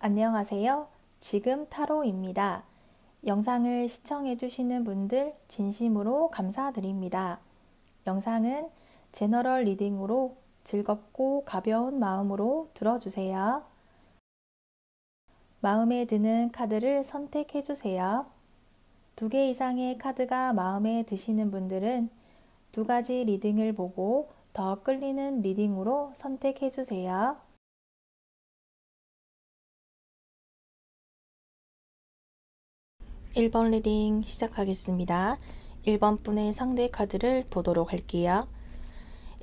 안녕하세요. 지금 타로입니다. 영상을 시청해주시는 분들 진심으로 감사드립니다. 영상은 제너럴 리딩으로 즐겁고 가벼운 마음으로 들어주세요. 마음에 드는 카드를 선택해주세요. 2개 이상의 카드가 마음에 드시는 분들은 2가지 리딩을 보고 더 끌리는 리딩으로 선택해주세요. 1번 리딩 시작하겠습니다. 1번 분의 상대 카드를 보도록 할게요.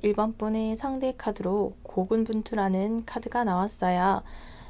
1번 분의 상대 카드로 고군분투라는 카드가 나왔어요.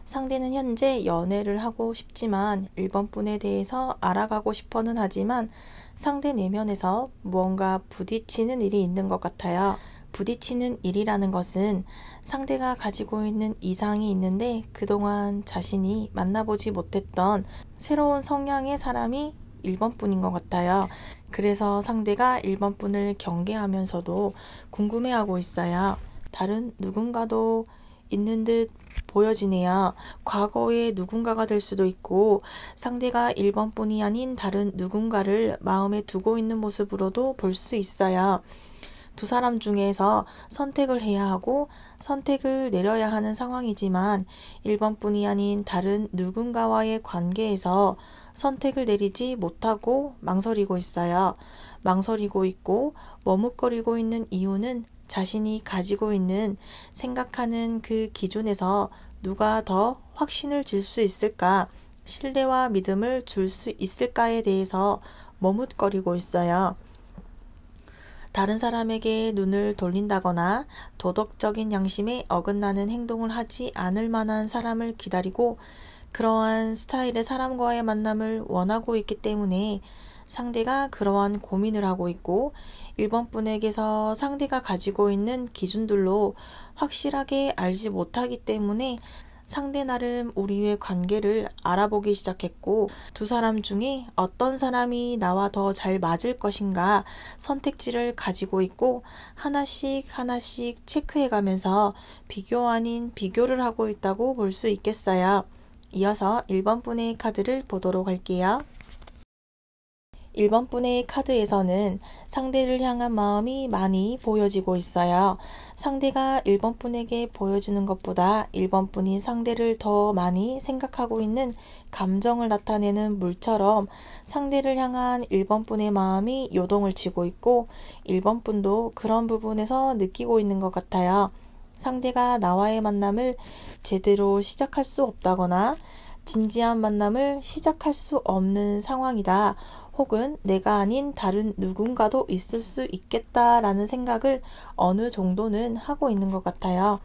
상대는 현재 연애를 하고 싶지만 1번 분에 대해서 알아가고 싶어는 하지만 상대 내면에서 무언가 부딪히는 일이 있는 것 같아요. 부딪히는 일이라는 것은 상대가 가지고 있는 이상이 있는데 그동안 자신이 만나보지 못했던 새로운 성향의 사람이 1번 분인 것 같아요. 그래서 상대가 1번 분을 경계하면서도 궁금해하고 있어요. 다른 누군가도 있는 듯 보여지네요. 과거의 누군가가 될 수도 있고 상대가 1번 분이 아닌 다른 누군가를 마음에 두고 있는 모습으로도 볼 수 있어요. 두 사람 중에서 선택을 해야 하고 선택을 내려야 하는 상황이지만 1번 분이 아닌 다른 누군가와의 관계에서 선택을 내리지 못하고 망설이고 있어요. 망설이고 있고 머뭇거리고 있는 이유는 자신이 가지고 있는 생각하는 그 기준에서 누가 더 확신을 줄 수 있을까, 신뢰와 믿음을 줄 수 있을까에 대해서 머뭇거리고 있어요. 다른 사람에게 눈을 돌린다거나 도덕적인 양심에 어긋나는 행동을 하지 않을 만한 사람을 기다리고 그러한 스타일의 사람과의 만남을 원하고 있기 때문에 상대가 그러한 고민을 하고 있고 1번 분에게서 상대가 가지고 있는 기준들로 확실하게 알지 못하기 때문에 상대 나름 우리의 관계를 알아보기 시작했고 두 사람 중에 어떤 사람이 나와 더 잘 맞을 것인가 선택지를 가지고 있고 하나씩 체크해가면서 비교 아닌 비교를 하고 있다고 볼 수 있겠어요. 이어서 1번 분의 카드를 보도록 할게요. 1번 분의 카드에서는 상대를 향한 마음이 많이 보여지고 있어요. 상대가 1번 분에게 보여주는 것보다 1번 분이 상대를 더 많이 생각하고 있는 감정을 나타내는 물처럼 상대를 향한 1번 분의 마음이 요동을 치고 있고 1번 분도 그런 부분에서 느끼고 있는 것 같아요. 상대가 나와의 만남을 제대로 시작할 수 없다거나 진지한 만남을 시작할 수 없는 상황이다. 혹은 내가 아닌 다른 누군가도 있을 수 있겠다라는 생각을 어느 정도는 하고 있는 것 같아요.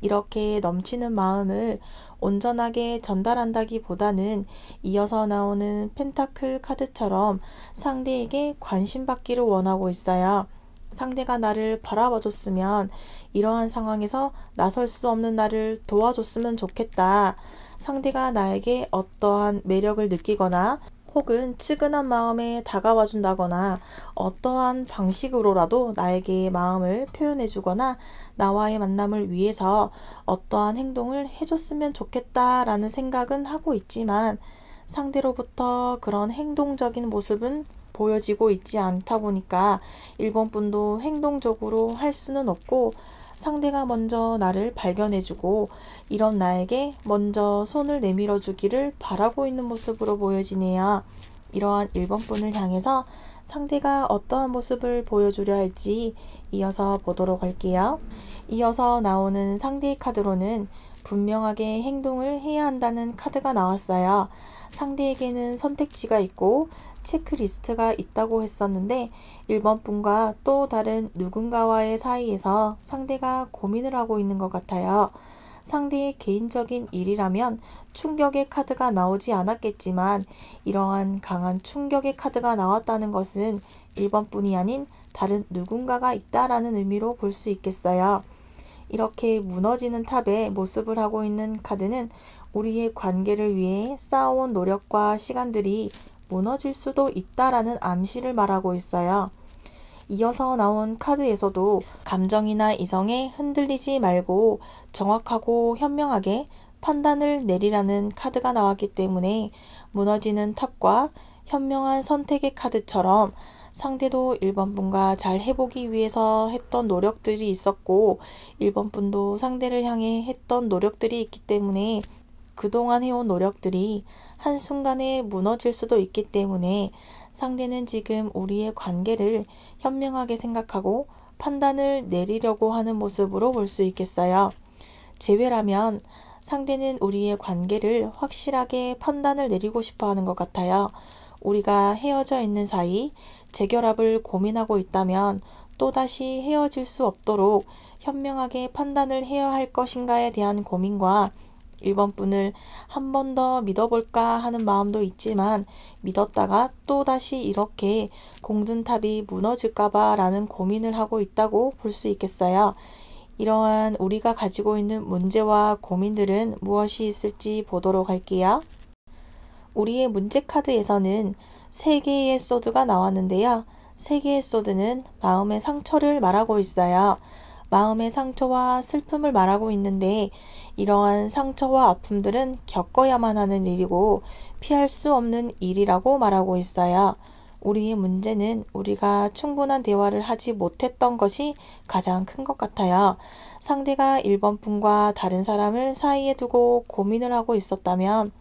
이렇게 넘치는 마음을 온전하게 전달한다기보다는 이어서 나오는 펜타클 카드처럼 상대에게 관심받기를 원하고 있어요. 상대가 나를 바라봐줬으면 이러한 상황에서 나설 수 없는 나를 도와줬으면 좋겠다. 상대가 나에게 어떠한 매력을 느끼거나 혹은 측은한 마음에 다가와 준다거나 어떠한 방식으로라도 나에게 마음을 표현해 주거나 나와의 만남을 위해서 어떠한 행동을 해줬으면 좋겠다라는 생각은 하고 있지만 상대로부터 그런 행동적인 모습은 보여지고 있지 않다 보니까 1번 분도 행동적으로 할 수는 없고 상대가 먼저 나를 발견해주고 이런 나에게 먼저 손을 내밀어 주기를 바라고 있는 모습으로 보여지네요. 이러한 1번 분을 향해서 상대가 어떠한 모습을 보여주려 할지 이어서 보도록 할게요. 이어서 나오는 상대의 카드로는 분명하게 행동을 해야 한다는 카드가 나왔어요. 상대에게는 선택지가 있고 체크리스트가 있다고 했었는데 1번 분과 또 다른 누군가와의 사이에서 상대가 고민을 하고 있는 것 같아요. 상대의 개인적인 일이라면 충격의 카드가 나오지 않았겠지만 이러한 강한 충격의 카드가 나왔다는 것은 1번 분이 아닌 다른 누군가가 있다라는 의미로 볼 수 있겠어요. 이렇게 무너지는 탑의 모습을 하고 있는 카드는 우리의 관계를 위해 쌓아온 노력과 시간들이 무너질 수도 있다라는 암시를 말하고 있어요. 이어서 나온 카드에서도 감정이나 이성에 흔들리지 말고 정확하고 현명하게 판단을 내리라는 카드가 나왔기 때문에 무너지는 탑과 현명한 선택의 카드처럼 상대도 1번 분과 잘 해보기 위해서 했던 노력들이 있었고 1번 분도 상대를 향해 했던 노력들이 있기 때문에 그동안 해온 노력들이 한순간에 무너질 수도 있기 때문에 상대는 지금 우리의 관계를 현명하게 생각하고 판단을 내리려고 하는 모습으로 볼 수 있겠어요. 제외라면 상대는 우리의 관계를 확실하게 판단을 내리고 싶어 하는 것 같아요. 우리가 헤어져 있는 사이 재결합을 고민하고 있다면 또다시 헤어질 수 없도록 현명하게 판단을 해야 할 것인가에 대한 고민과 1번 분을 한 번 더 믿어볼까 하는 마음도 있지만 믿었다가 또다시 이렇게 공든탑이 무너질까봐 라는 고민을 하고 있다고 볼 수 있겠어요. 이러한 우리가 가지고 있는 문제와 고민들은 무엇이 있을지 보도록 할게요. 우리의 문제 카드에서는 3개의 소드가 나왔는데요. 3개의 소드는 마음의 상처를 말하고 있어요. 마음의 상처와 슬픔을 말하고 있는데 이러한 상처와 아픔들은 겪어야만 하는 일이고 피할 수 없는 일이라고 말하고 있어요. 우리의 문제는 우리가 충분한 대화를 하지 못했던 것이 가장 큰 것 같아요. 상대가 1번 분과 다른 사람을 사이에 두고 고민을 하고 있었다면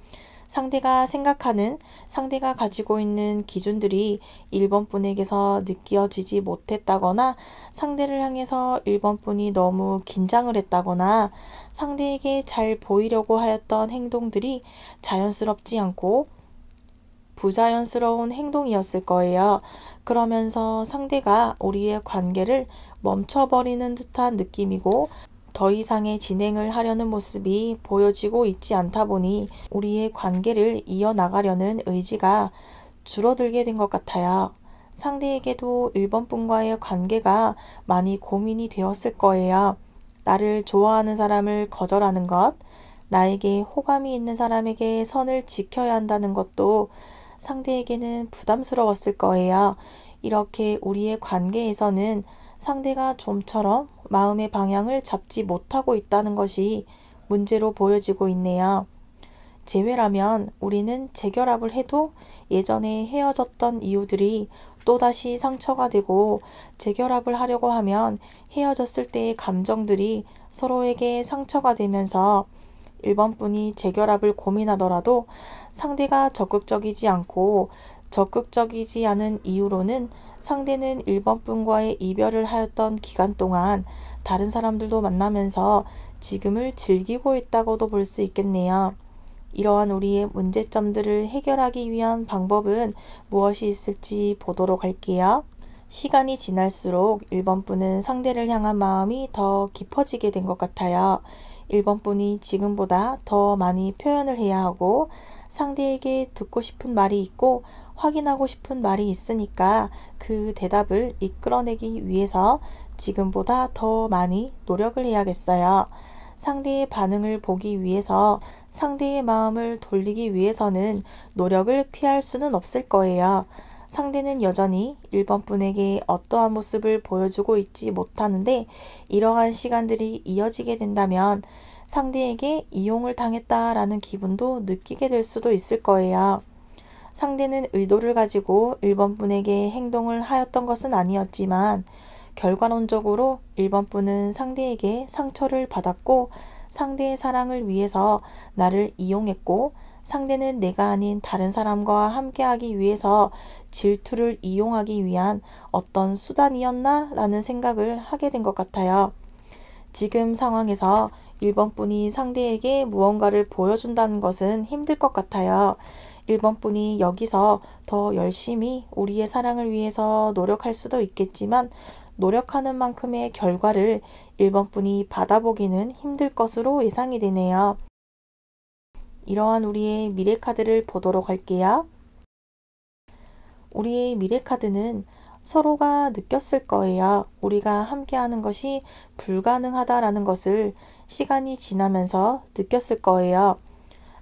상대가 생각하는, 상대가 가지고 있는 기준들이 1번 분에게서 느껴지지 못했다거나 상대를 향해서 1번 분이 너무 긴장을 했다거나 상대에게 잘 보이려고 하였던 행동들이 자연스럽지 않고 부자연스러운 행동이었을 거예요. 그러면서 상대가 우리의 관계를 멈춰버리는 듯한 느낌이고 더 이상의 진행을 하려는 모습이 보여지고 있지 않다 보니 우리의 관계를 이어나가려는 의지가 줄어들게 된 것 같아요. 상대에게도 1번 분과의 관계가 많이 고민이 되었을 거예요. 나를 좋아하는 사람을 거절하는 것, 나에게 호감이 있는 사람에게 선을 지켜야 한다는 것도 상대에게는 부담스러웠을 거예요. 이렇게 우리의 관계에서는 상대가 좀처럼 마음의 방향을 잡지 못하고 있다는 것이 문제로 보여지고 있네요. 제외라면 우리는 재결합을 해도 예전에 헤어졌던 이유들이 또다시 상처가 되고 재결합을 하려고 하면 헤어졌을 때의 감정들이 서로에게 상처가 되면서 1번 분이 재결합을 고민하더라도 상대가 적극적이지 않고 적극적이지 않은 이유로는 상대는 1번 분과의 이별을 하였던 기간 동안 다른 사람들도 만나면서 지금을 즐기고 있다고도 볼 수 있겠네요. 이러한 우리의 문제점들을 해결하기 위한 방법은 무엇이 있을지 보도록 할게요. 시간이 지날수록 1번 분은 상대를 향한 마음이 더 깊어지게 된 것 같아요. 1번 분이 지금보다 더 많이 표현을 해야 하고 상대에게 듣고 싶은 말이 있고 확인하고 싶은 말이 있으니까 그 대답을 이끌어내기 위해서 지금보다 더 많이 노력을 해야겠어요. 상대의 반응을 보기 위해서 상대의 마음을 돌리기 위해서는 노력을 피할 수는 없을 거예요. 상대는 여전히 1번 분에게 어떠한 모습을 보여주고 있지 못하는데 이러한 시간들이 이어지게 된다면 상대에게 이용을 당했다라는 기분도 느끼게 될 수도 있을 거예요. 상대는 의도를 가지고 1번 분에게 행동을 하였던 것은 아니었지만 결과론적으로 1번 분은 상대에게 상처를 받았고 상대의 사랑을 위해서 나를 이용했고 상대는 내가 아닌 다른 사람과 함께하기 위해서 질투를 이용하기 위한 어떤 수단이었나 라는 생각을 하게 된 것 같아요. 지금 상황에서 1번 분이 상대에게 무언가를 보여준다는 것은 힘들 것 같아요. 1번 분이 여기서 더 열심히 우리의 사랑을 위해서 노력할 수도 있겠지만 노력하는 만큼의 결과를 1번 분이 받아보기는 힘들 것으로 예상이 되네요. 이러한 우리의 미래 카드를 보도록 할게요. 우리의 미래 카드는 서로가 느꼈을 거예요. 우리가 함께하는 것이 불가능하다라는 것을 시간이 지나면서 느꼈을 거예요.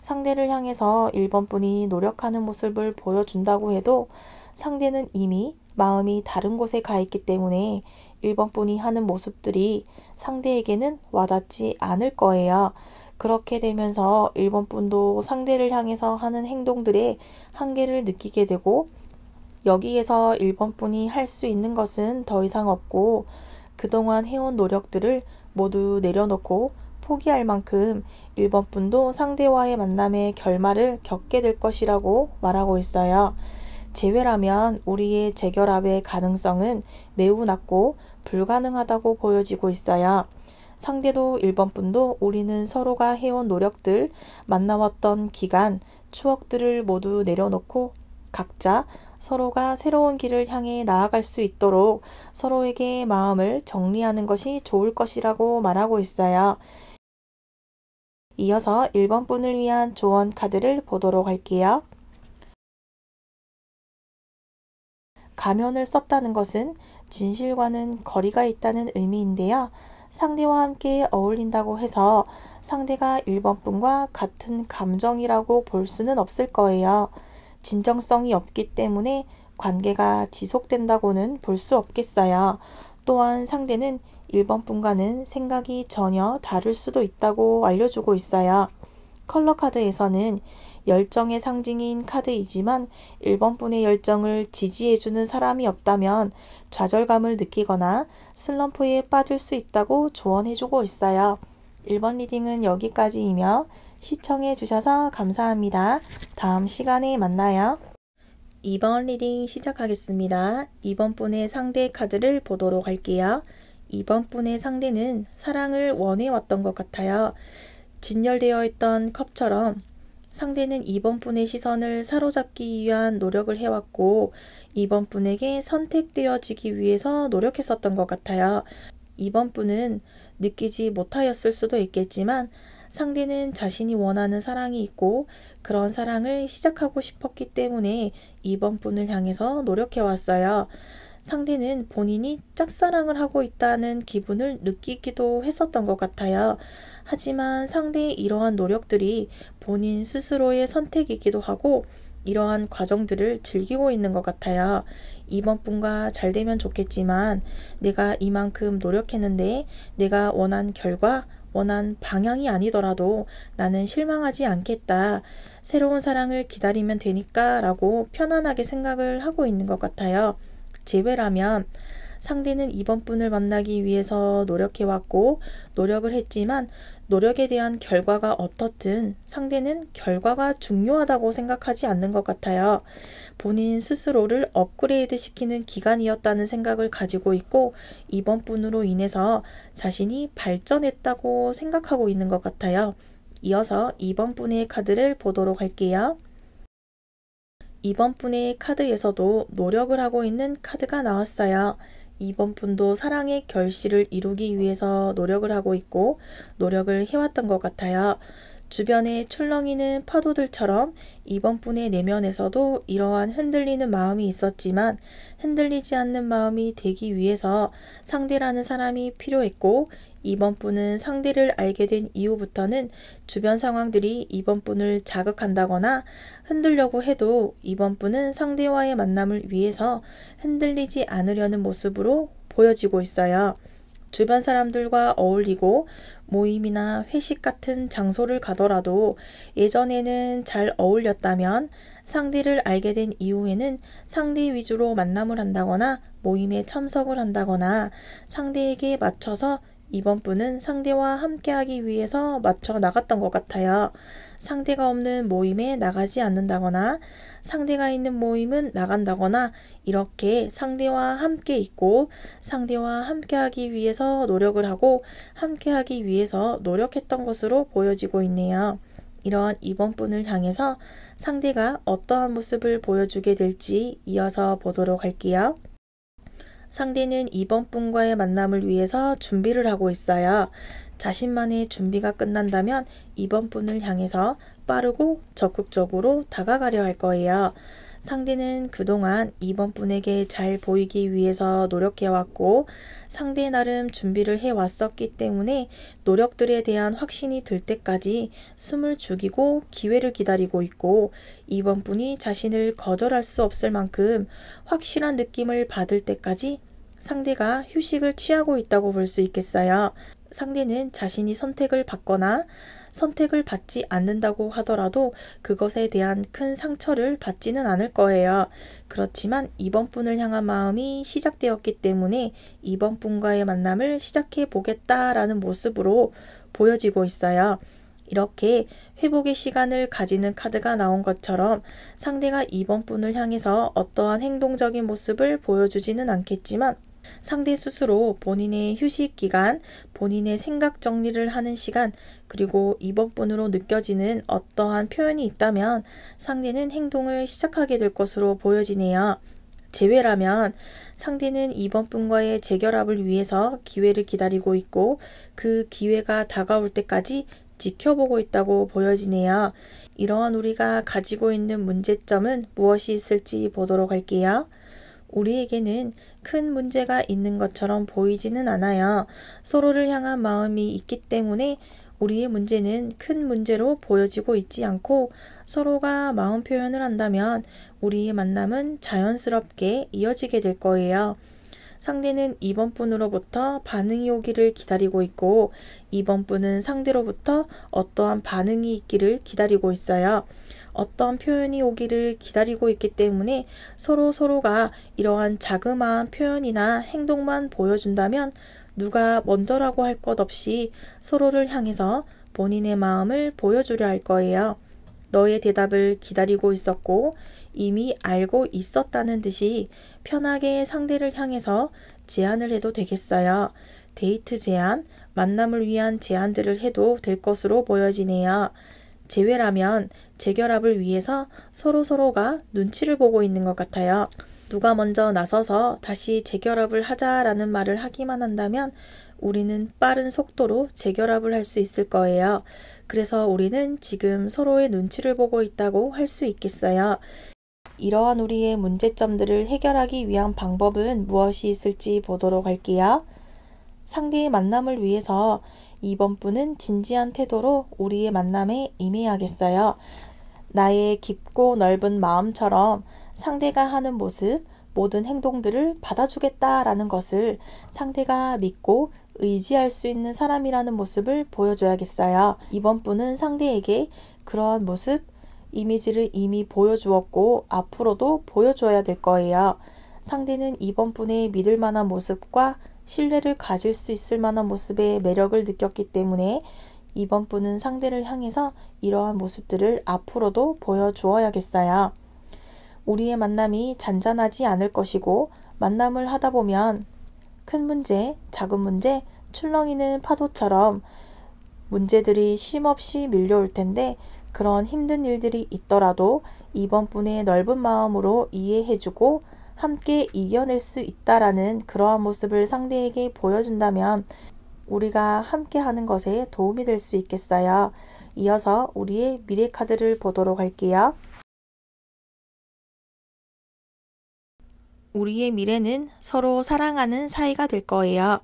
상대를 향해서 1번 분이 노력하는 모습을 보여준다고 해도 상대는 이미 마음이 다른 곳에 가 있기 때문에 1번 분이 하는 모습들이 상대에게는 와닿지 않을 거예요. 그렇게 되면서 1번 분도 상대를 향해서 하는 행동들의 한계를 느끼게 되고 여기에서 1번 분이 할 수 있는 것은 더 이상 없고 그동안 해온 노력들을 모두 내려놓고 포기할 만큼 1번 분도 상대와의 만남의 결말을 겪게 될 것이라고 말하고 있어요. 재회라면 우리의 재결합의 가능성은 매우 낮고 불가능하다고 보여지고 있어요. 상대도 1번 분도 우리는 서로가 해온 노력들, 만나왔던 기간, 추억들을 모두 내려놓고 각자 서로가 새로운 길을 향해 나아갈 수 있도록 서로에게 마음을 정리하는 것이 좋을 것이라고 말하고 있어요. 이어서 1번 분을 위한 조언 카드를 보도록 할게요. 가면을 썼다는 것은 진실과는 거리가 있다는 의미인데요. 상대와 함께 어울린다고 해서 상대가 1번 분과 같은 감정이라고 볼 수는 없을 거예요. 진정성이 없기 때문에 관계가 지속된다고는 볼 수 없겠어요. 또한 상대는 1번 분과는 생각이 전혀 다를 수도 있다고 알려주고 있어요. 컬러 카드에서는 열정의 상징인 카드이지만 1번 분의 열정을 지지해주는 사람이 없다면 좌절감을 느끼거나 슬럼프에 빠질 수 있다고 조언해주고 있어요. 1번 리딩은 여기까지이며 시청해주셔서 감사합니다. 다음 시간에 만나요. 2번 리딩 시작하겠습니다. 2번 분의 상대 카드를 보도록 할게요. 2번 분의 상대는 사랑을 원해왔던 것 같아요. 진열되어 있던 컵처럼 상대는 2번 분의 시선을 사로잡기 위한 노력을 해왔고 2번 분에게 선택되어지기 위해서 노력했었던 것 같아요. 2번 분은 느끼지 못하였을 수도 있겠지만 상대는 자신이 원하는 사랑이 있고 그런 사랑을 시작하고 싶었기 때문에 2번 분을 향해서 노력해왔어요. 상대는 본인이 짝사랑을 하고 있다는 기분을 느끼기도 했었던 것 같아요. 하지만 상대의 이러한 노력들이 본인 스스로의 선택이기도 하고 이러한 과정들을 즐기고 있는 것 같아요. 2번 분과 잘 되면 좋겠지만 내가 이만큼 노력했는데 내가 원한 결과, 원한 방향이 아니더라도 나는 실망하지 않겠다. 새로운 사랑을 기다리면 되니까 라고 편안하게 생각을 하고 있는 것 같아요. 재회라면 상대는 2번 분을 만나기 위해서 노력해왔고 노력을 했지만 노력에 대한 결과가 어떻든 상대는 결과가 중요하다고 생각하지 않는 것 같아요. 본인 스스로를 업그레이드 시키는 기간이었다는 생각을 가지고 있고 2번 분으로 인해서 자신이 발전했다고 생각하고 있는 것 같아요. 이어서 2번 분의 카드를 보도록 할게요. 2번 분의 카드에서도 노력을 하고 있는 카드가 나왔어요. 2번 분도 사랑의 결실을 이루기 위해서 노력을 하고 있고 노력을 해왔던 것 같아요. 주변에 출렁이는 파도들처럼 2번 분의 내면에서도 이러한 흔들리는 마음이 있었지만 흔들리지 않는 마음이 되기 위해서 상대라는 사람이 필요했고 2번 분은 상대를 알게 된 이후부터는 주변 상황들이 2번 분을 자극한다거나 흔들려고 해도 2번 분은 상대와의 만남을 위해서 흔들리지 않으려는 모습으로 보여지고 있어요. 주변 사람들과 어울리고 모임이나 회식 같은 장소를 가더라도 예전에는 잘 어울렸다면 상대를 알게 된 이후에는 상대 위주로 만남을 한다거나 모임에 참석을 한다거나 상대에게 맞춰서 2번 분은 상대와 함께하기 위해서 맞춰 나갔던 것 같아요. 상대가 없는 모임에 나가지 않는다거나 상대가 있는 모임은 나간다거나 이렇게 상대와 함께 있고 상대와 함께하기 위해서 노력을 하고 함께하기 위해서 노력했던 것으로 보여지고 있네요. 이러한 2번 분을 향해서 상대가 어떠한 모습을 보여주게 될지 이어서 보도록 할게요. 상대는 2번 분과의 만남을 위해서 준비를 하고 있어요. 자신만의 준비가 끝난다면 2번 분을 향해서 빠르고 적극적으로 다가가려 할 거예요. 상대는 그동안 2번 분에게 잘 보이기 위해서 노력해왔고 상대 나름 준비를 해왔었기 때문에 노력들에 대한 확신이 들 때까지 숨을 죽이고 기회를 기다리고 있고 2번 분이 자신을 거절할 수 없을 만큼 확실한 느낌을 받을 때까지 상대가 휴식을 취하고 있다고 볼 수 있겠어요. 상대는 자신이 선택을 받거나 선택을 받지 않는다고 하더라도 그것에 대한 큰 상처를 받지는 않을 거예요. 그렇지만 이번 분을 향한 마음이 시작되었기 때문에 이번 분과의 만남을 시작해 보겠다라는 모습으로 보여지고 있어요. 이렇게 회복의 시간을 가지는 카드가 나온 것처럼 상대가 이번 분을 향해서 어떠한 행동적인 모습을 보여주지는 않겠지만 상대 스스로 본인의 휴식 기간, 본인의 생각 정리를 하는 시간, 그리고 이번 분으로 느껴지는 어떠한 표현이 있다면 상대는 행동을 시작하게 될 것으로 보여지네요. 제외라면 상대는 이번 분과의 재결합을 위해서 기회를 기다리고 있고 그 기회가 다가올 때까지 지켜보고 있다고 보여지네요. 이러한 우리가 가지고 있는 문제점은 무엇이 있을지 보도록 할게요. 우리에게는 큰 문제가 있는 것처럼 보이지는 않아요. 서로를 향한 마음이 있기 때문에 우리의 문제는 큰 문제로 보여지고 있지 않고 서로가 마음 표현을 한다면 우리의 만남은 자연스럽게 이어지게 될 거예요. 상대는 이번 분으로부터 반응이 오기를 기다리고 있고 이번 분은 상대로부터 어떠한 반응이 있기를 기다리고 있어요. 어떠한 표현이 오기를 기다리고 있기 때문에 서로가 이러한 자그마한 표현이나 행동만 보여준다면 누가 먼저라고 할 것 없이 서로를 향해서 본인의 마음을 보여주려 할 거예요. 너의 대답을 기다리고 있었고 이미 알고 있었다는 듯이 편하게 상대를 향해서 제안을 해도 되겠어요. 데이트 제안, 만남을 위한 제안들을 해도 될 것으로 보여지네요. 제외라면 재결합을 위해서 서로가 눈치를 보고 있는 것 같아요. 누가 먼저 나서서 다시 재결합을 하자라는 말을 하기만 한다면 우리는 빠른 속도로 재결합을 할 수 있을 거예요. 그래서 우리는 지금 서로의 눈치를 보고 있다고 할 수 있겠어요. 이러한 우리의 문제점들을 해결하기 위한 방법은 무엇이 있을지 보도록 할게요. 상대의 만남을 위해서 이번 분은 진지한 태도로 우리의 만남에 임해야겠어요. 나의 깊고 넓은 마음처럼 상대가 하는 모습, 모든 행동들을 받아주겠다라는 것을 상대가 믿고 의지할 수 있는 사람이라는 모습을 보여줘야겠어요. 이번 분은 상대에게 그러한 모습, 이미지를 이미 보여주었고 앞으로도 보여줘야 될 거예요. 상대는 이번 분의 믿을 만한 모습과 신뢰를 가질 수 있을 만한 모습의 매력을 느꼈기 때문에 이번 분은 상대를 향해서 이러한 모습들을 앞으로도 보여주어야겠어요. 우리의 만남이 잔잔하지 않을 것이고 만남을 하다 보면 큰 문제, 작은 문제, 출렁이는 파도처럼 문제들이 쉼없이 밀려올 텐데 그런 힘든 일들이 있더라도 이번 분의 넓은 마음으로 이해해주고 함께 이겨낼 수 있다라는 그러한 모습을 상대에게 보여준다면 우리가 함께 하는 것에 도움이 될 수 있겠어요. 이어서 우리의 미래 카드를 보도록 할게요. 우리의 미래는 서로 사랑하는 사이가 될 거예요.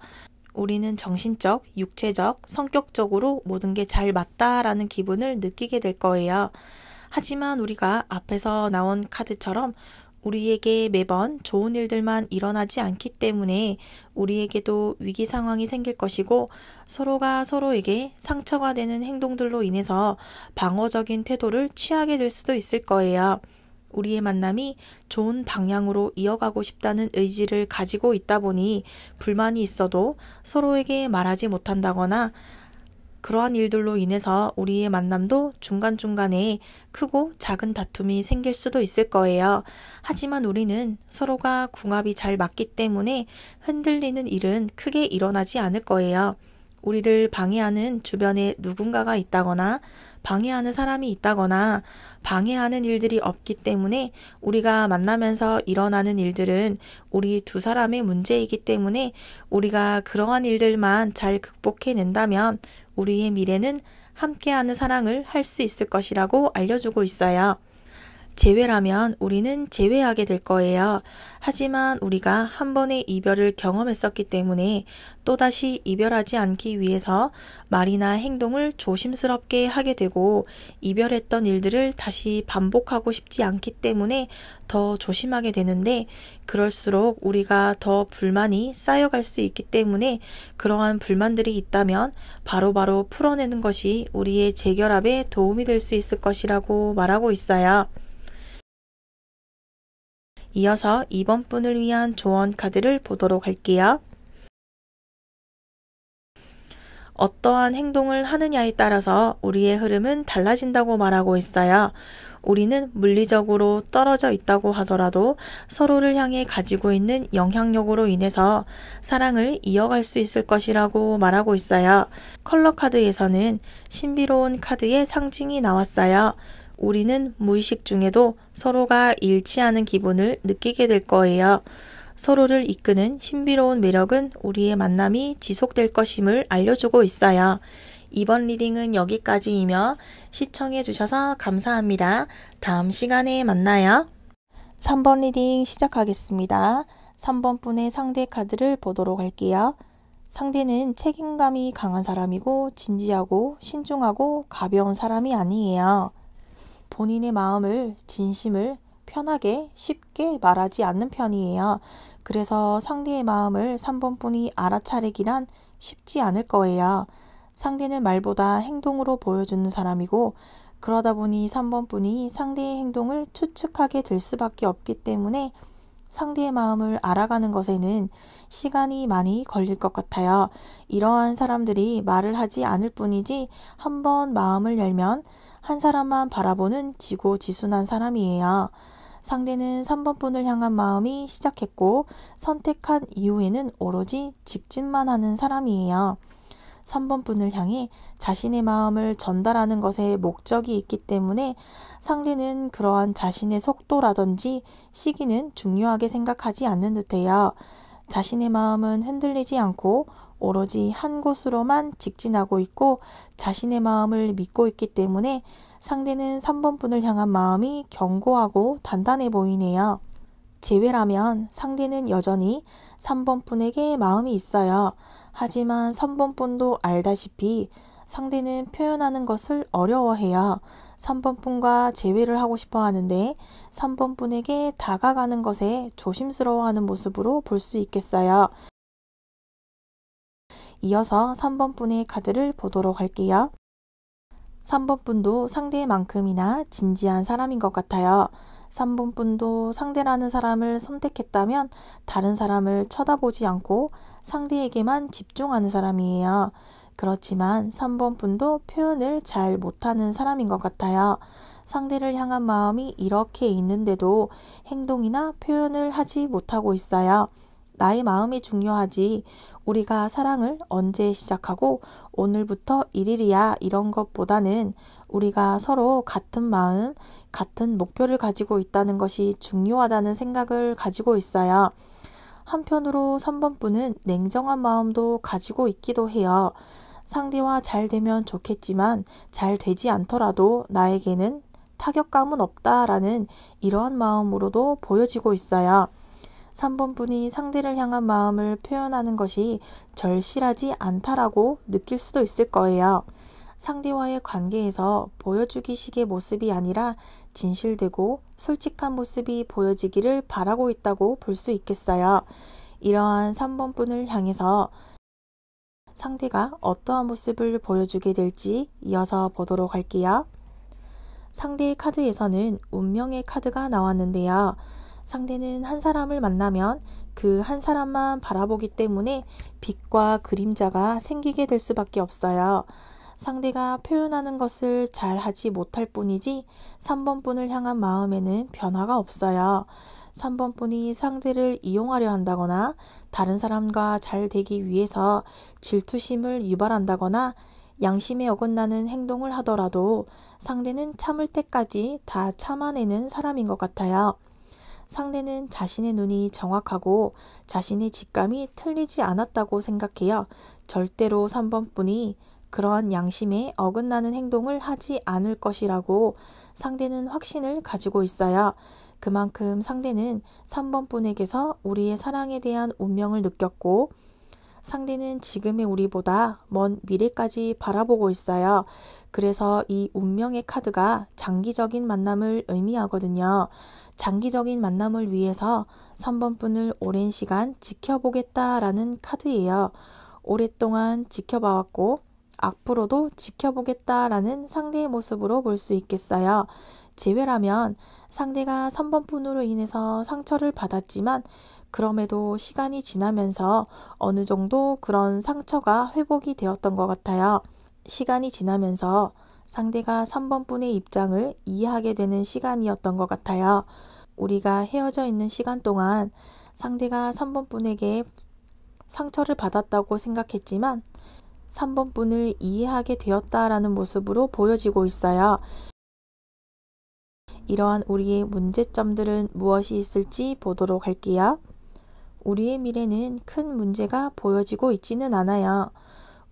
우리는 정신적, 육체적, 성격적으로 모든 게 잘 맞다라는 기분을 느끼게 될 거예요. 하지만 우리가 앞에서 나온 카드처럼 우리에게 매번 좋은 일들만 일어나지 않기 때문에 우리에게도 위기 상황이 생길 것이고 서로가 서로에게 상처가 되는 행동들로 인해서 방어적인 태도를 취하게 될 수도 있을 거예요. 우리의 만남이 좋은 방향으로 이어가고 싶다는 의지를 가지고 있다 보니 불만이 있어도 서로에게 말하지 못한다거나 그러한 일들로 인해서 우리의 만남도 중간중간에 크고 작은 다툼이 생길 수도 있을 거예요. 하지만 우리는 서로가 궁합이 잘 맞기 때문에 흔들리는 일은 크게 일어나지 않을 거예요. 우리를 방해하는 주변에 누군가가 있다거나 방해하는 사람이 있다거나 방해하는 일들이 없기 때문에 우리가 만나면서 일어나는 일들은 우리 두 사람의 문제이기 때문에 우리가 그러한 일들만 잘 극복해낸다면 우리의 미래는 함께하는 사랑을 할 수 있을 것이라고 알려주고 있어요. 재회라면 우리는 재회하게 될 거예요. 하지만 우리가 한 번의 이별을 경험했었기 때문에 또다시 이별하지 않기 위해서 말이나 행동을 조심스럽게 하게 되고 이별했던 일들을 다시 반복하고 싶지 않기 때문에 더 조심하게 되는데 그럴수록 우리가 더 불만이 쌓여갈 수 있기 때문에 그러한 불만들이 있다면 바로바로 풀어내는 것이 우리의 재결합에 도움이 될 수 있을 것이라고 말하고 있어요. 이어서 이번 분을 위한 조언 카드를 보도록 할게요. 어떠한 행동을 하느냐에 따라서 우리의 흐름은 달라진다고 말하고 있어요. 우리는 물리적으로 떨어져 있다고 하더라도 서로를 향해 가지고 있는 영향력으로 인해서 사랑을 이어갈 수 있을 것이라고 말하고 있어요. 컬러 카드에서는 신비로운 카드의 상징이 나왔어요. 우리는 무의식 중에도 서로가 일치하는 기분을 느끼게 될 거예요. 서로를 이끄는 신비로운 매력은 우리의 만남이 지속될 것임을 알려주고 있어요. 이번 리딩은 여기까지이며 시청해주셔서 감사합니다. 다음 시간에 만나요. 3번 리딩 시작하겠습니다. 3번 분의 상대 카드를 보도록 할게요. 상대는 책임감이 강한 사람이고 진지하고 신중하고 가벼운 사람이 아니에요. 본인의 마음을, 진심을 편하게 쉽게 말하지 않는 편이에요. 그래서 상대의 마음을 3번 분이 알아차리기란 쉽지 않을 거예요. 상대는 말보다 행동으로 보여주는 사람이고 그러다 보니 3번 분이 상대의 행동을 추측하게 될 수밖에 없기 때문에 상대의 마음을 알아가는 것에는 시간이 많이 걸릴 것 같아요. 이러한 사람들이 말을 하지 않을 뿐이지 한번 마음을 열면 한 사람만 바라보는 지고지순한 사람이에요. 상대는 3번 분을 향한 마음이 시작했고 선택한 이후에는 오로지 직진만 하는 사람이에요. 3번 분을 향해 자신의 마음을 전달하는 것에 목적이 있기 때문에 상대는 그러한 자신의 속도라든지 시기는 중요하게 생각하지 않는 듯해요. 자신의 마음은 흔들리지 않고 오로지 한 곳으로만 직진하고 있고 자신의 마음을 믿고 있기 때문에 상대는 3번 분을 향한 마음이 견고하고 단단해 보이네요. 재회라면 상대는 여전히 3번 분에게 마음이 있어요. 하지만 3번 분도 알다시피 상대는 표현하는 것을 어려워해요. 3번 분과 재회를 하고 싶어 하는데 3번 분에게 다가가는 것에 조심스러워하는 모습으로 볼 수 있겠어요. 이어서 3번 분의 카드를 보도록 할게요. 3번 분도 상대만큼이나 진지한 사람인 것 같아요. 3번 분도 상대라는 사람을 선택했다면 다른 사람을 쳐다보지 않고 상대에게만 집중하는 사람이에요. 그렇지만 3번 분도 표현을 잘 못하는 사람인 것 같아요. 상대를 향한 마음이 이렇게 있는데도 행동이나 표현을 하지 못하고 있어요. 나의 마음이 중요하지 우리가 사랑을 언제 시작하고 오늘부터 1일이야 이런 것보다는 우리가 서로 같은 마음, 같은 목표를 가지고 있다는 것이 중요하다는 생각을 가지고 있어요. 한편으로 3번 분은 냉정한 마음도 가지고 있기도 해요. 상대와 잘 되면 좋겠지만 잘 되지 않더라도 나에게는 타격감은 없다라는 이러한 마음으로도 보여지고 있어요. 3번 분이 상대를 향한 마음을 표현하는 것이 절실하지 않다라고 느낄 수도 있을 거예요. 상대와의 관계에서 보여주기식의 모습이 아니라 진실되고 솔직한 모습이 보여지기를 바라고 있다고 볼 수 있겠어요. 이러한 3번 분을 향해서 상대가 어떠한 모습을 보여주게 될지 이어서 보도록 할게요. 상대의 카드에서는 운명의 카드가 나왔는데요. 상대는 한 사람을 만나면 그 한 사람만 바라보기 때문에 빛과 그림자가 생기게 될 수밖에 없어요. 상대가 표현하는 것을 잘 하지 못할 뿐이지 3번 분을 향한 마음에는 변화가 없어요. 3번 분이 상대를 이용하려 한다거나 다른 사람과 잘 되기 위해서 질투심을 유발한다거나 양심에 어긋나는 행동을 하더라도 상대는 참을 때까지 다 참아내는 사람인 것 같아요. 상대는 자신의 눈이 정확하고 자신의 직감이 틀리지 않았다고 생각해요. 절대로 3번 분이 그런 양심에 어긋나는 행동을 하지 않을 것이라고 상대는 확신을 가지고 있어요. 그만큼 상대는 3번 분에게서 우리의 사랑에 대한 운명을 느꼈고 상대는 지금의 우리보다 먼 미래까지 바라보고 있어요. 그래서 이 운명의 카드가 장기적인 만남을 의미하거든요. 장기적인 만남을 위해서 3번 분을 오랜 시간 지켜보겠다라는 카드예요. 오랫동안 지켜봐왔고 앞으로도 지켜보겠다라는 상대의 모습으로 볼 수 있겠어요. 제외라면 상대가 3번 분으로 인해서 상처를 받았지만 그럼에도 시간이 지나면서 어느 정도 그런 상처가 회복이 되었던 것 같아요. 시간이 지나면서 상대가 3번 분의 입장을 이해하게 되는 시간이었던 것 같아요. 우리가 헤어져 있는 시간 동안 상대가 3번 분에게 상처를 받았다고 생각했지만 3번 분을 이해하게 되었다라는 모습으로 보여지고 있어요. 이러한 우리의 문제점들은 무엇이 있을지 보도록 할게요. 우리의 미래는 큰 문제가 보여지고 있지는 않아요.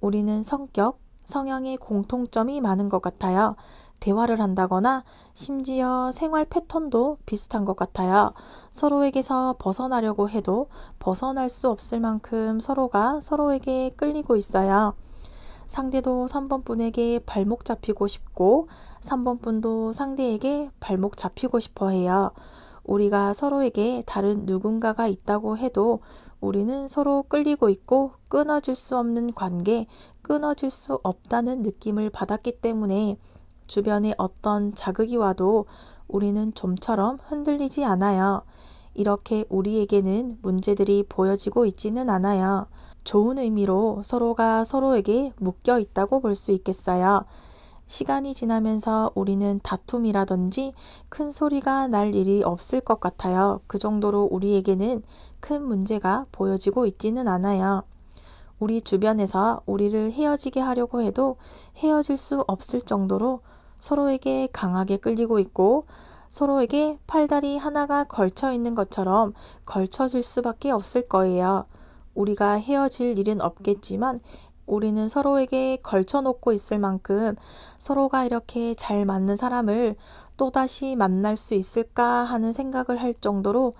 우리는 성격, 성향의 공통점이 많은 것 같아요. 대화를 한다거나 심지어 생활 패턴도 비슷한 것 같아요. 서로에게서 벗어나려고 해도 벗어날 수 없을 만큼 서로가 서로에게 끌리고 있어요. 상대도 3번 분에게 발목 잡히고 싶고 3번 분도 상대에게 발목 잡히고 싶어 해요. 우리가 서로에게 다른 누군가가 있다고 해도 우리는 서로 끌리고 있고 끊어질 수 없는 관계, 끊어질 수 없다는 느낌을 받았기 때문에 주변에 어떤 자극이 와도 우리는 좀처럼 흔들리지 않아요. 이렇게 우리에게는 문제들이 보여지고 있지는 않아요. 좋은 의미로 서로가 서로에게 묶여 있다고 볼 수 있겠어요. 시간이 지나면서 우리는 다툼이라든지 큰 소리가 날 일이 없을 것 같아요. 그 정도로 우리에게는 큰 문제가 보여지고 있지는 않아요. 우리 주변에서 우리를 헤어지게 하려고 해도 헤어질 수 없을 정도로 서로에게 강하게 끌리고 있고 서로에게 팔다리 하나가 걸쳐 있는 것처럼 걸쳐질 수밖에 없을 거예요. 우리가 헤어질 일은 없겠지만 우리는 서로에게 걸쳐놓고 있을 만큼 서로가 이렇게 잘 맞는 사람을 또다시 만날 수 있을까 하는 생각을 할 정도로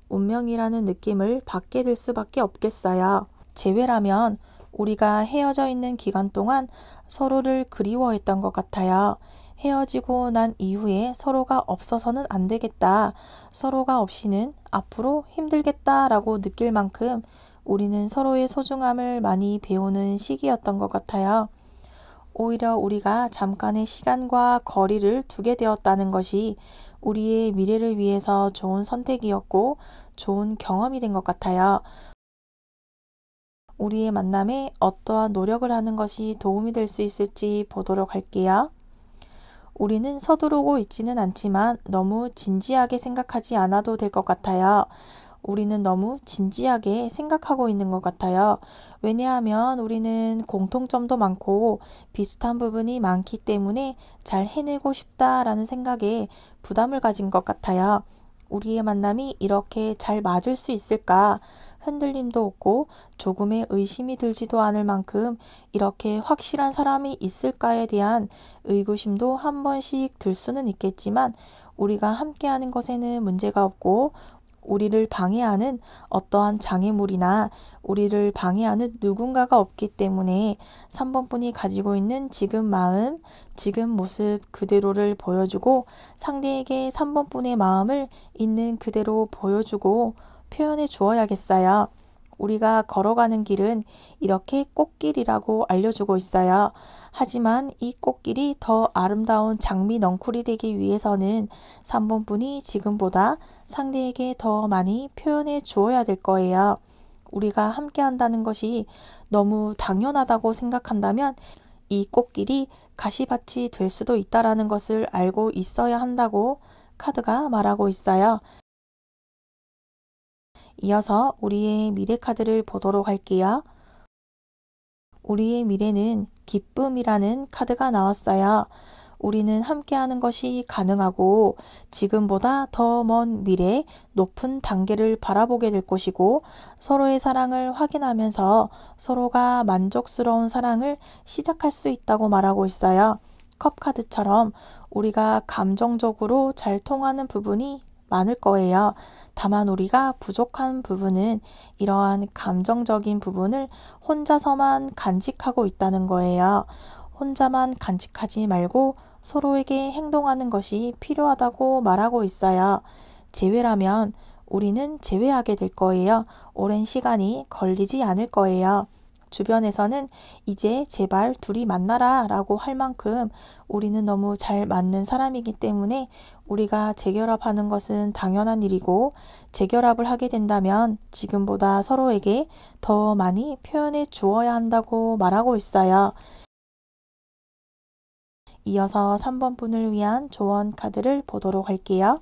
운명이라는 느낌을 받게 될 수밖에 없겠어요. 제외라면 우리가 헤어져 있는 기간 동안 서로를 그리워했던 것 같아요. 헤어지고 난 이후에 서로가 없어서는 안 되겠다. 서로가 없이는 앞으로 힘들겠다라고 느낄 만큼 우리는 서로의 소중함을 많이 배우는 시기였던 것 같아요. 오히려 우리가 잠깐의 시간과 거리를 두게 되었다는 것이 우리의 미래를 위해서 좋은 선택이었고 좋은 경험이 된 것 같아요. 우리의 만남에 어떠한 노력을 하는 것이 도움이 될 수 있을지 보도록 할게요. 우리는 서두르고 있지는 않지만 너무 진지하게 생각하지 않아도 될 것 같아요. 우리는 너무 진지하게 생각하고 있는 것 같아요. 왜냐하면 우리는 공통점도 많고 비슷한 부분이 많기 때문에 잘 해내고 싶다라는 생각에 부담을 가진 것 같아요. 우리의 만남이 이렇게 잘 맞을 수 있을까? 흔들림도 없고 조금의 의심이 들지도 않을 만큼 이렇게 확실한 사람이 있을까에 대한 의구심도 한 번씩 들 수는 있겠지만 우리가 함께하는 것에는 문제가 없고 우리를 방해하는 어떠한 장애물이나 우리를 방해하는 누군가가 없기 때문에 3번 분이 가지고 있는 지금 마음, 지금 모습 그대로를 보여주고 상대에게 3번 분의 마음을 있는 그대로 보여주고 표현해 주어야겠어요. 우리가 걸어가는 길은 이렇게 꽃길이라고 알려주고 있어요. 하지만 이 꽃길이 더 아름다운 장미 넝쿨이 되기 위해서는 3번 분이 지금보다 상대에게 더 많이 표현해 주어야 될 거예요. 우리가 함께 한다는 것이 너무 당연하다고 생각한다면 이 꽃길이 가시밭이 될 수도 있다라는 것을 알고 있어야 한다고 카드가 말하고 있어요. 이어서 우리의 미래 카드를 보도록 할게요. 우리의 미래는 기쁨이라는 카드가 나왔어요. 우리는 함께하는 것이 가능하고 지금보다 더 먼 미래, 높은 단계를 바라보게 될 것이고 서로의 사랑을 확인하면서 서로가 만족스러운 사랑을 시작할 수 있다고 말하고 있어요. 컵카드처럼 우리가 감정적으로 잘 통하는 부분이 많을 거예요. 다만 우리가 부족한 부분은 이러한 감정적인 부분을 혼자서만 간직하고 있다는 거예요. 혼자만 간직하지 말고 서로에게 행동하는 것이 필요하다고 말하고 있어요. 재회라면 우리는 재회하게 될 거예요. 오랜 시간이 걸리지 않을 거예요. 주변에서는 이제 제발 둘이 만나라 라고 할 만큼 우리는 너무 잘 맞는 사람이기 때문에 우리가 재결합하는 것은 당연한 일이고 재결합을 하게 된다면 지금보다 서로에게 더 많이 표현해 주어야 한다고 말하고 있어요. 이어서 3번 분을 위한 조언 카드를 보도록 할게요.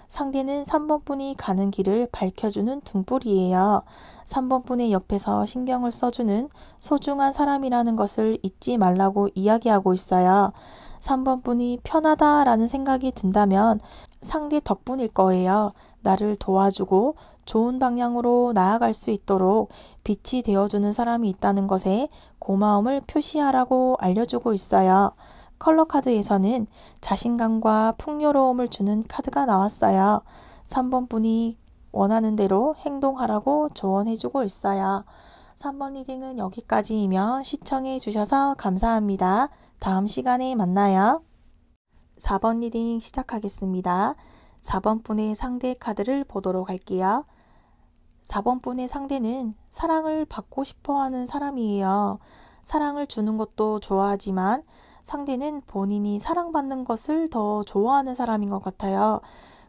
상대는 3번 분이 가는 길을 밝혀주는 등불이에요. 3번 분의 옆에서 신경을 써주는 소중한 사람이라는 것을 잊지 말라고 이야기하고 있어요. 3번 분이 편하다라는 생각이 든다면 상대 덕분일 거예요. 나를 도와주고 좋은 방향으로 나아갈 수 있도록 빛이 되어주는 사람이 있다는 것에 고마움을 표시하라고 알려주고 있어요. 컬러 카드에서는 자신감과 풍요로움을 주는 카드가 나왔어요. 3번 분이 원하는 대로 행동하라고 조언해주고 있어요. 3번 리딩은 여기까지이며 시청해 주셔서 감사합니다. 다음 시간에 만나요. 4번 리딩 시작하겠습니다. 4번 분의 상대 카드를 보도록 할게요. 4번 분의 상대는 사랑을 받고 싶어 하는 사람이에요. 사랑을 주는 것도 좋아하지만 상대는 본인이 사랑받는 것을 더 좋아하는 사람인 것 같아요.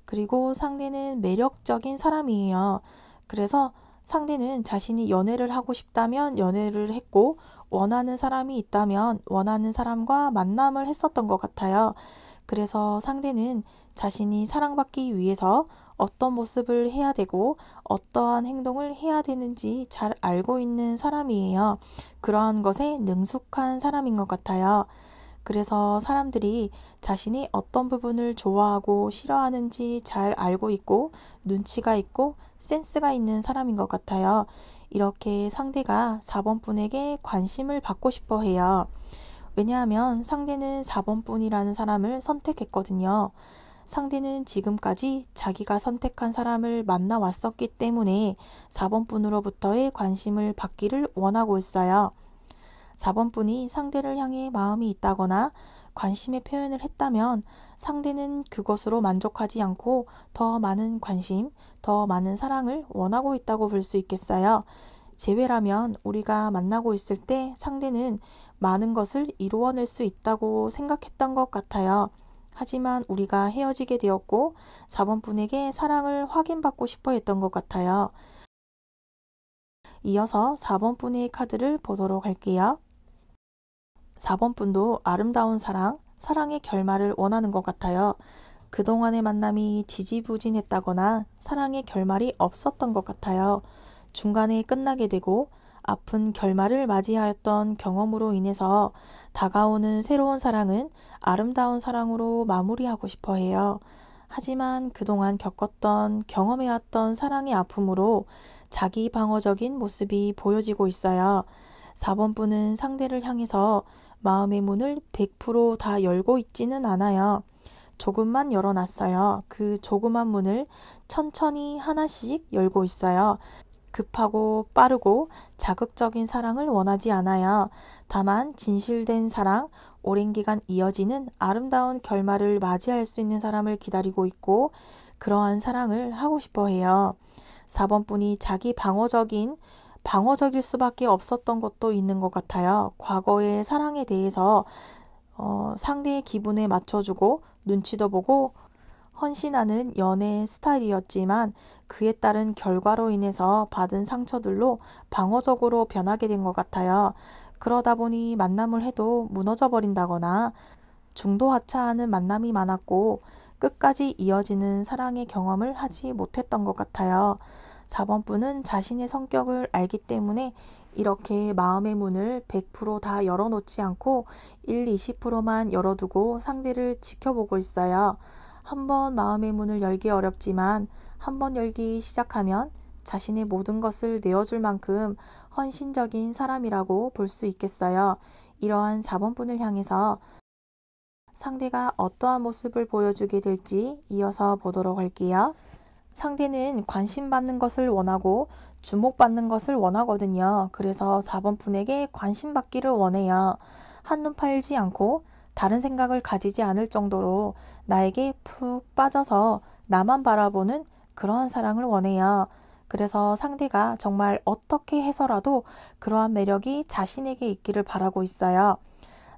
그리고 상대는 매력적인 사람이에요. 그래서 상대는 자신이 연애를 하고 싶다면 연애를 했고 원하는 사람이 있다면 원하는 사람과 만남을 했었던 것 같아요. 그래서 상대는 자신이 사랑받기 위해서 어떤 모습을 해야 되고 어떠한 행동을 해야 되는지 잘 알고 있는 사람이에요. 그러한 것에 능숙한 사람인 것 같아요. 그래서 사람들이 자신이 어떤 부분을 좋아하고 싫어하는지 잘 알고 있고 눈치가 있고 센스가 있는 사람인 것 같아요. 이렇게 상대가 4번 분에게 관심을 받고 싶어 해요. 왜냐하면 상대는 4번 분이라는 사람을 선택했거든요. 상대는 지금까지 자기가 선택한 사람을 만나왔었기 때문에 4번 분으로부터의 관심을 받기를 원하고 있어요. 4번 분이 상대를 향해 마음이 있다거나 관심의 표현을 했다면 상대는 그것으로 만족하지 않고 더 많은 관심, 더 많은 사랑을 원하고 있다고 볼 수 있겠어요. 재회라면 우리가 만나고 있을 때 상대는 많은 것을 이루어낼 수 있다고 생각했던 것 같아요. 하지만 우리가 헤어지게 되었고 4번 분에게 사랑을 확인받고 싶어 했던 것 같아요. 이어서 4번 분의 카드를 보도록 할게요. 4번 분도 아름다운 사랑, 사랑의 결말을 원하는 것 같아요. 그동안의 만남이 지지부진했다거나 사랑의 결말이 없었던 것 같아요. 중간에 끝나게 되고 아픈 결말을 맞이하였던 경험으로 인해서 다가오는 새로운 사랑은 아름다운 사랑으로 마무리하고 싶어 해요. 하지만 그동안 겪었던 경험해왔던 사랑의 아픔으로 자기 방어적인 모습이 보여지고 있어요. 4번 분은 상대를 향해서 마음의 문을 100% 다 열고 있지는 않아요. 조금만 열어놨어요. 그 조그만 문을 천천히 하나씩 열고 있어요. 급하고 빠르고 자극적인 사랑을 원하지 않아요. 다만 진실된 사랑, 오랜 기간 이어지는 아름다운 결말을 맞이할 수 있는 사람을 기다리고 있고 그러한 사랑을 하고 싶어 해요. 4번 분이 자기 방어적일 수밖에 없었던 것도 있는 것 같아요. 과거의 사랑에 대해서 상대의 기분에 맞춰주고 눈치도 보고 헌신하는 연애 스타일이었지만 그에 따른 결과로 인해서 받은 상처들로 방어적으로 변하게 된 것 같아요. 그러다 보니 만남을 해도 무너져 버린다거나 중도하차하는 만남이 많았고 끝까지 이어지는 사랑의 경험을 하지 못했던 것 같아요. 4번 분은 자신의 성격을 알기 때문에 이렇게 마음의 문을 100%다 열어놓지 않고 1, 20%만 열어두고 상대를 지켜보고 있어요. 한번 마음의 문을 열기 어렵지만 한번 열기 시작하면 자신의 모든 것을 내어줄 만큼 헌신적인 사람이라고 볼 수 있겠어요. 이러한 4번분을 향해서 상대가 어떠한 모습을 보여주게 될지 이어서 보도록 할게요. 상대는 관심받는 것을 원하고 주목받는 것을 원하거든요. 그래서 4번분에게 관심받기를 원해요. 한눈 팔지 않고 다른 생각을 가지지 않을 정도로 나에게 푹 빠져서 나만 바라보는 그러한 사랑을 원해요. 그래서 상대가 정말 어떻게 해서라도 그러한 매력이 자신에게 있기를 바라고 있어요.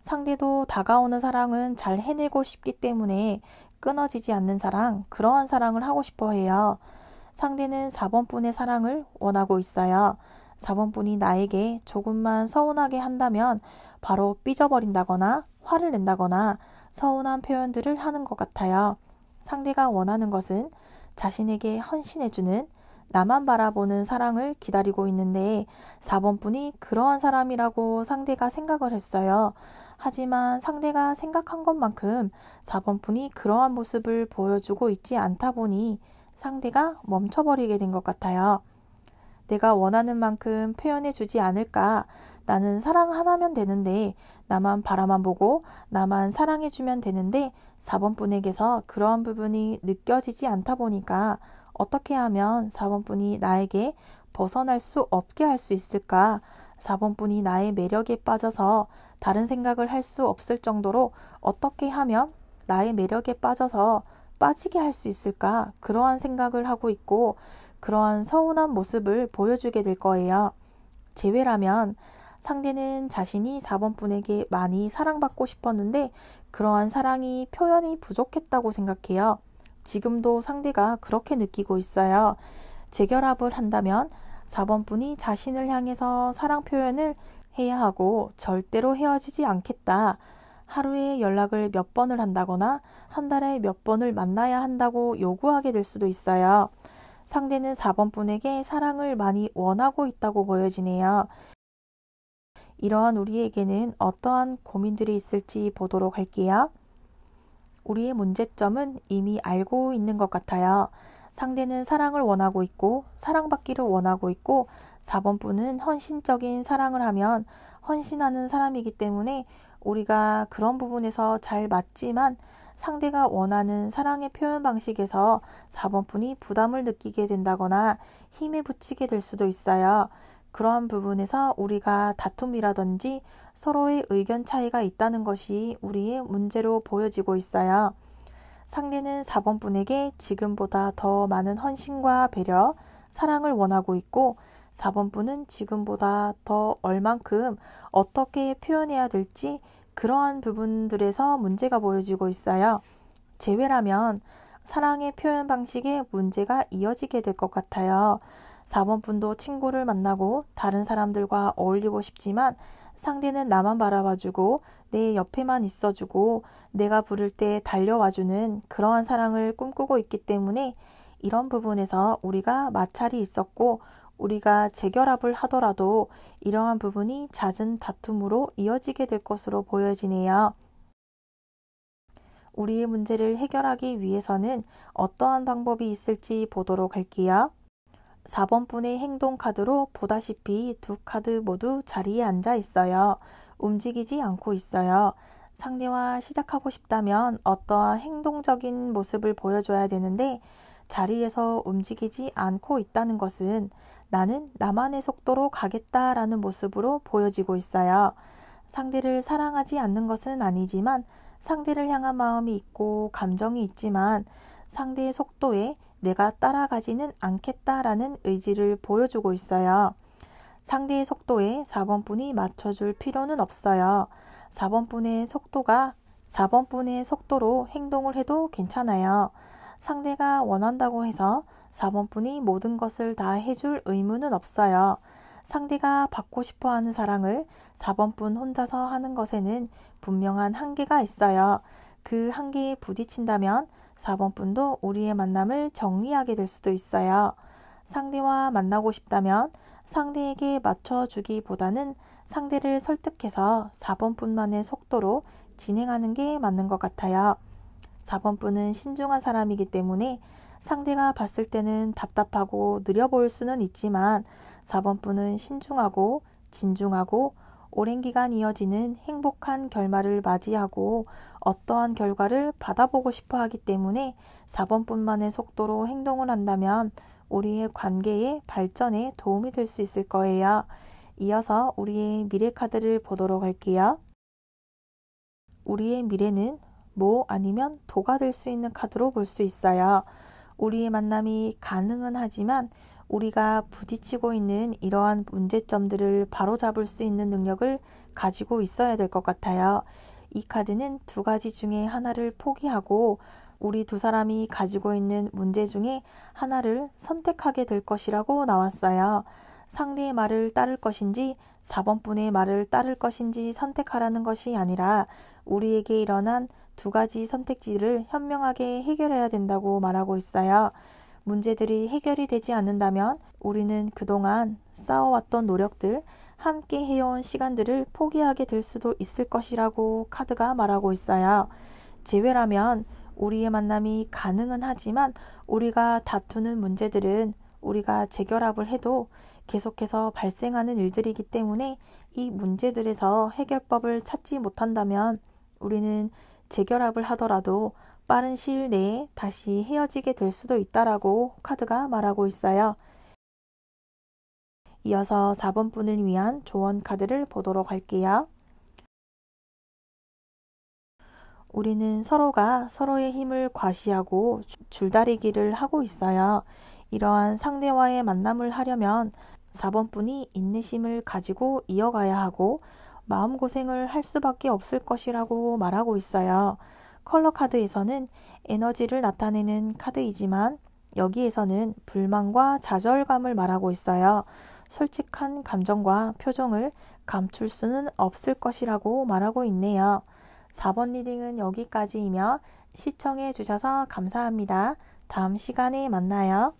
상대도 다가오는 사랑은 잘 해내고 싶기 때문에 끊어지지 않는 사랑, 그러한 사랑을 하고 싶어 해요. 상대는 4번분의 사랑을 원하고 있어요. 4번분이 나에게 조금만 서운하게 한다면 바로 삐져버린다거나 화를 낸다거나 서운한 표현들을 하는 것 같아요. 상대가 원하는 것은 자신에게 헌신해주는 나만 바라보는 사랑을 기다리고 있는데 4번분이 그러한 사람이라고 상대가 생각을 했어요. 하지만 상대가 생각한 것만큼 4번분이 그러한 모습을 보여주고 있지 않다 보니 상대가 멈춰버리게 된 것 같아요. 내가 원하는 만큼 표현해주지 않을까? 나는 사랑 하나면 되는데 나만 바라만 보고 나만 사랑해주면 되는데 4번분에게서 그러한 부분이 느껴지지 않다 보니까 어떻게 하면 4번분이 나에게 벗어날 수 없게 할 수 있을까? 4번분이 나의 매력에 빠져서 다른 생각을 할 수 없을 정도로 어떻게 하면 나의 매력에 빠져서 빠지게 할 수 있을까? 그러한 생각을 하고 있고 그러한 서운한 모습을 보여주게 될 거예요. 제외라면 상대는 자신이 4번분에게 많이 사랑받고 싶었는데 그러한 사랑이 표현이 부족했다고 생각해요. 지금도 상대가 그렇게 느끼고 있어요. 재결합을 한다면 4번분이 자신을 향해서 사랑 표현을 해야 하고 절대로 헤어지지 않겠다. 하루에 연락을 몇 번을 한다거나 한 달에 몇 번을 만나야 한다고 요구하게 될 수도 있어요. 상대는 4번분에게 사랑을 많이 원하고 있다고 보여지네요. 이러한 우리에게는 어떠한 고민들이 있을지 보도록 할게요. 우리의 문제점은 이미 알고 있는 것 같아요. 상대는 사랑을 원하고 있고 사랑받기를 원하고 있고 4번분은 헌신적인 사랑을 하면 헌신하는 사람이기 때문에 우리가 그런 부분에서 잘 맞지만 상대가 원하는 사랑의 표현 방식에서 4번분이 부담을 느끼게 된다거나 힘에 부치게 될 수도 있어요. 그러한 부분에서 우리가 다툼이라든지 서로의 의견 차이가 있다는 것이 우리의 문제로 보여지고 있어요. 상대는 4번분에게 지금보다 더 많은 헌신과 배려, 사랑을 원하고 있고 4번분은 지금보다 더 얼만큼 어떻게 표현해야 될지 그러한 부분들에서 문제가 보여지고 있어요. 제외라면 사랑의 표현 방식에 문제가 이어지게 될 것 같아요. 4번분도 친구를 만나고 다른 사람들과 어울리고 싶지만 상대는 나만 바라봐주고 내 옆에만 있어주고 내가 부를 때 달려와주는 그러한 사랑을 꿈꾸고 있기 때문에 이런 부분에서 우리가 마찰이 있었고 우리가 재결합을 하더라도 이러한 부분이 잦은 다툼으로 이어지게 될 것으로 보여지네요. 우리의 문제를 해결하기 위해서는 어떠한 방법이 있을지 보도록 할게요. 4번분의 행동 카드로 보다시피 두 카드 모두 자리에 앉아 있어요. 움직이지 않고 있어요. 상대와 시작하고 싶다면 어떠한 행동적인 모습을 보여줘야 되는데 자리에서 움직이지 않고 있다는 것은 나는 나만의 속도로 가겠다라는 모습으로 보여지고 있어요. 상대를 사랑하지 않는 것은 아니지만 상대를 향한 마음이 있고 감정이 있지만 상대의 속도에 내가 따라가지는 않겠다라는 의지를 보여주고 있어요. 상대의 속도에 4번분이 맞춰줄 필요는 없어요. 4번분의 속도로 행동을 해도 괜찮아요. 상대가 원한다고 해서 4번분이 모든 것을 다 해줄 의무는 없어요. 상대가 받고 싶어 하는 사랑을 4번분 혼자서 하는 것에는 분명한 한계가 있어요. 그 한계에 부딪힌다면 4번분도 우리의 만남을 정리하게 될 수도 있어요. 상대와 만나고 싶다면 상대에게 맞춰주기보다는 상대를 설득해서 4번 분만의 속도로 진행하는 게 맞는 것 같아요. 4번 분은 신중한 사람이기 때문에 상대가 봤을 때는 답답하고 느려 보일 수는 있지만 4번 분은 신중하고 진중하고 오랜 기간 이어지는 행복한 결말을 맞이하고 어떠한 결과를 받아보고 싶어 하기 때문에 4번 분만의 속도로 행동을 한다면 우리의 관계의 발전에 도움이 될 수 있을 거예요. 이어서 우리의 미래 카드를 보도록 할게요. 우리의 미래는 모 아니면 도가 될 수 있는 카드로 볼 수 있어요. 우리의 만남이 가능은 하지만 우리가 부딪히고 있는 이러한 문제점들을 바로잡을 수 있는 능력을 가지고 있어야 될 것 같아요. 이 카드는 두 가지 중에 하나를 포기하고 우리 두 사람이 가지고 있는 문제 중에 하나를 선택하게 될 것이라고 나왔어요. 상대의 말을 따를 것인지 4번 분의 말을 따를 것인지 선택하라는 것이 아니라 우리에게 일어난 두 가지 선택지를 현명하게 해결해야 된다고 말하고 있어요. 문제들이 해결이 되지 않는다면 우리는 그동안 쌓아왔던 노력들, 함께 해온 시간들을 포기하게 될 수도 있을 것이라고 카드가 말하고 있어요. 재회라면 우리의 만남이 가능은 하지만 우리가 다투는 문제들은 우리가 재결합을 해도 계속해서 발생하는 일들이기 때문에 이 문제들에서 해결법을 찾지 못한다면 우리는 재결합을 하더라도 빠른 시일 내에 다시 헤어지게 될 수도 있다라고 카드가 말하고 있어요. 이어서 4번 분을 위한 조언 카드를 보도록 할게요. 우리는 서로가 서로의 힘을 과시하고 줄다리기를 하고 있어요. 이러한 상대와의 만남을 하려면 4번 분이 인내심을 가지고 이어가야 하고 마음고생을 할 수밖에 없을 것이라고 말하고 있어요. 컬러 카드에서는 에너지를 나타내는 카드이지만 여기에서는 불만과 좌절감을 말하고 있어요. 솔직한 감정과 표정을 감출 수는 없을 것이라고 말하고 있네요. 4번 리딩은 여기까지이며 시청해 주셔서 감사합니다. 다음 시간에 만나요.